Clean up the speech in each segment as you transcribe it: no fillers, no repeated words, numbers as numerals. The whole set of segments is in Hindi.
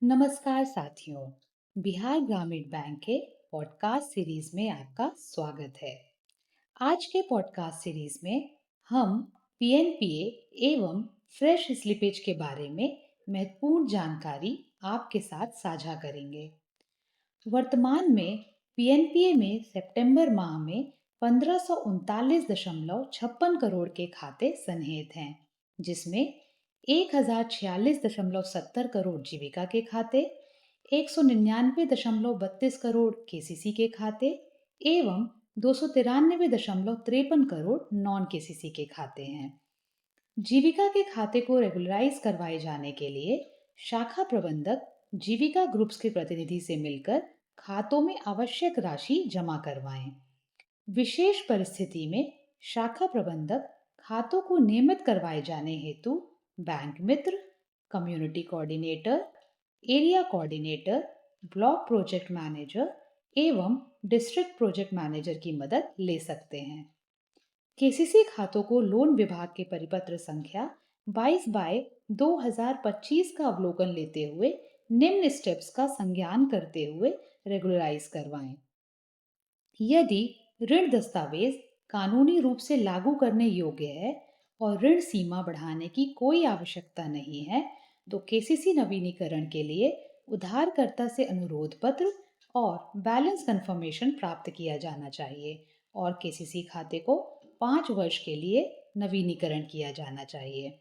नमस्कार साथियों। बिहार ग्रामीण बैंक के पॉडकास्ट सीरीज में आपका स्वागत है। आज के पॉडकास्ट सीरीज में हम पीएनपीए एवं फ्रेश स्लिपेज के बारे में महत्वपूर्ण जानकारी आपके साथ साझा करेंगे। वर्तमान में पीएनपीए में सितंबर माह में 1539.56 करोड़ के खाते सन्निहित हैं, जिसमें 1046.70 करोड़ जीविका के खाते, 199.32 करोड़ केसीसी के खाते एवं 293.53 करोड़ नॉन केसीसी के खाते हैं। जीविका के खाते को रेगुलराइज करवाए जाने के लिए शाखा प्रबंधक जीविका ग्रुप्स के प्रतिनिधि से मिलकर खातों में आवश्यक राशि जमा करवाएं। विशेष परिस्थिति में शाखा प्रबंधक खातों को नियमित करवाए जाने हेतु बैंक मित्र, community coordinator, area coordinator, block project manager एवं डिस्ट्रिक्ट प्रोजेक्ट मैनेजर की मदद ले सकते हैं। केसीसी खातों को लोन विभाग के परिपत्र संख्या 22/2025 का अवलोकन लेते हुए निम्न स्टेप्स का संज्ञान करते हुए रेगुलराइज करवाएं। यदि ऋण दस्तावेज कानूनी रूप से लागू करने योग्य है और ऋण सीमा बढ़ाने की कोई आवश्यकता नहीं है, तो केसीसी नवीनीकरण के लिए उधारकर्ता से अनुरोध पत्र और बैलेंस कंफर्मेशन प्राप्त किया जाना चाहिए और केसीसी खाते को 5 वर्ष के लिए नवीनीकरण किया जाना चाहिए।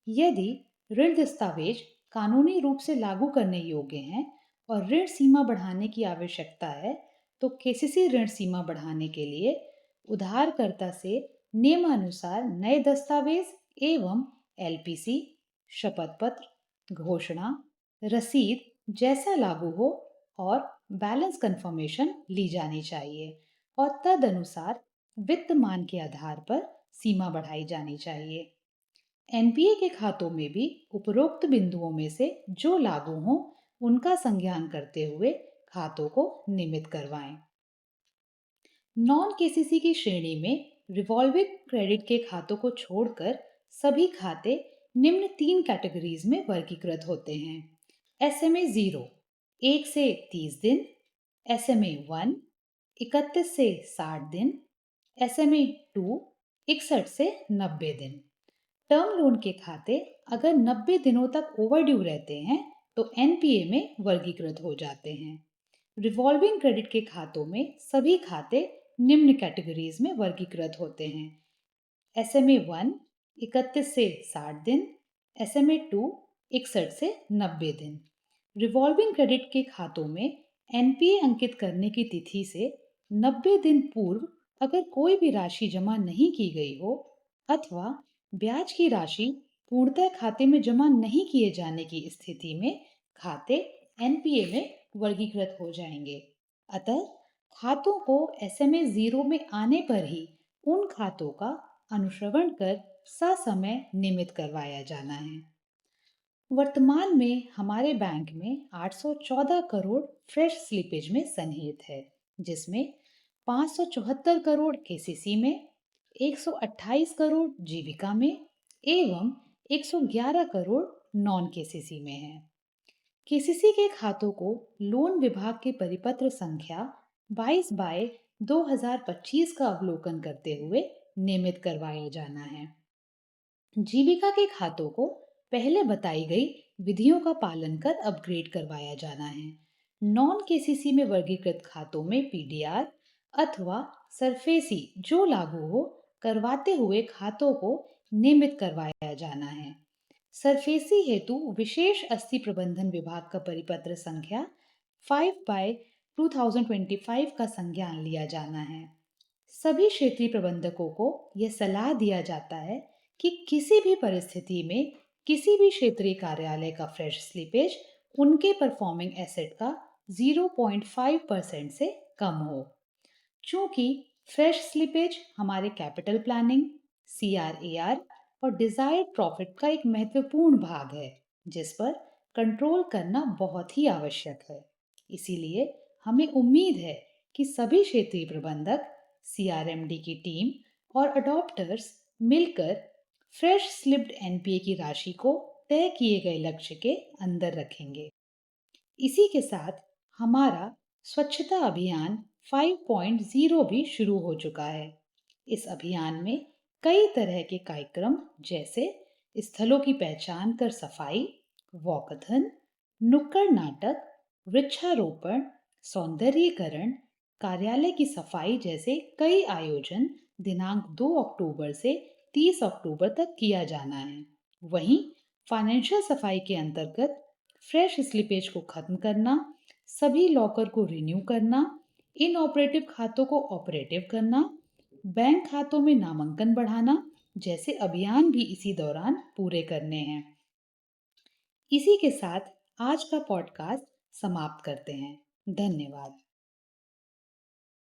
यदि ऋण दस्तावेज कानूनी रूप से लागू करने योग्य हैं और ऋण सीमा बढ़ाने की आवश्यकता है, तो केसीसी ऋण सीमा बढ़ाने के लिए उधारकर्ता से नियमानुसार नए दस्तावेज एवं एलपीसी, शपथ पत्र, घोषणा, रसीद जैसा लागू हो और बैलेंस कंफर्मेशन ली जानी चाहिए और तदनुसार वित्तमान के आधार पर सीमा बढ़ाई जानी चाहिए। एनपीए के खातों में भी उपरोक्त बिंदुओं में से जो लागू हों उनका संज्ञान करते हुए खातों को नियमित करवाएं। नॉन केसीसी की श्रेणी में रिवॉल्विंग क्रेडिट के खातों को छोड़कर सभी खाते निम्न 3 कैटेगरीज में वर्गीकृत होते हैं। एसएमए 0 1 से 30 दिन, एसएमए 1 31 से 60 दिन, एसएमए 2 61 से 90 दिन। टर्म लोन के खाते अगर 90 दिनों तक ओवरड्यू रहते हैं तो एनपीए में वर्गीकृत हो जाते हैं। रिवॉल्विंग क्रेडिट के खातों में सभी खाते निम्न कैटेगरीज में वर्गीकृत होते हैं। एसएमए 1 31 से 60 दिन, एसएमए 2 61 से 90 दिन। रिवॉल्विंग क्रेडिट के खातों में एनपीए अंकित करने की तिथि से 90 दिन पूर्व अगर कोई भी राशि जमा नहीं की गई हो अथवा ब्याज की राशि पूर्णतः खाते में जमा नहीं किए जाने की स्थिति में खाते एनपीए में वर्गीकृत हो जाएंगे। अतः खातों को एसएमए 0 में आने पर ही उन खातों का अनुश्रवण कर ससमय नियमित करवाया जाना है। वर्तमान में हमारे बैंक में 814 करोड़ फ्रेश स्लीपेज में सन्निहित है, जिसमें 574 करोड़ केसीसी में, 128 करोड़ जीविका में एवं 111 करोड़ नॉन केसीसी में है। केसीसी के खातों को लोन विभाग के परिपत्र संख्या 22/2025 का अवलोकन करते हुए नियमित करवाया जाना है। जीविका के खातों को पहले बताई गई विधियों का पालन कर अपग्रेड करवाया जाना है। नॉन केसीसी में वर्गीकृत खातों में पीडीआर अथवा सरफेसी जो लागू हो करवाते हुए खातों को नियमित करवाया जाना है। सरफेसी हेतु विशेष अस्थि प्रबंधन विभाग का परिपत्र संख्या 5/2025 का संज्ञान लिया जाना है। सभी क्षेत्रीय प्रबंधकों को यह सलाह दिया जाता है कि किसी भी परिस्थिति में किसी भी क्षेत्रीय कार्यालय का फ्रेश स्लीपेज उनके परफॉर्मिंग एसेट का 0.5% से कम हो। चूंकि फ्रेश स्लीपेज हमारे कैपिटल प्लानिंग, सीआरएआर और डिजायर्ड प्रॉफिट का एक महत्वपूर्ण भाग है, जिस पर कंट्रोल करना बहुत ही आवश्यक है। इसीलिए हमें उम्मीद है कि सभी क्षेत्रीय प्रबंधक, सीआरएमडी की टीम और अडॉप्टर्स मिलकर फ्रेश स्लिप्ड एनपीए की राशि को तय किए गए लक्ष्य के अंदर रखेंगे। इसी के साथ हमारा स्वच्छता अभियान 5.0 भी शुरू हो चुका है। इस अभियान में कई तरह के कार्यक्रम जैसे स्थलों की पहचान कर सफाई, वॉकथन, नुक्कड़ नाटक, वृक्षारोपण, सौंदर्यीकरण, कार्यालय की सफाई जैसे कई आयोजन दिनांक 2 अक्टूबर से 30 अक्टूबर तक किया जाना है। वहीं फाइनेंशियल सफाई के अंतर्गत फ्रेश स्लिपेज को खत्म करना, सभी लॉकर को रिन्यू करना, इन ऑपरेटिव खातों को ऑपरेटिव करना, बैंक खातों में नामांकन बढ़ाना जैसे अभियान भी इसी दौरान पूरे करने हैं। इसी के साथ आज का पॉडकास्ट समाप्त करते हैं। धन्यवाद।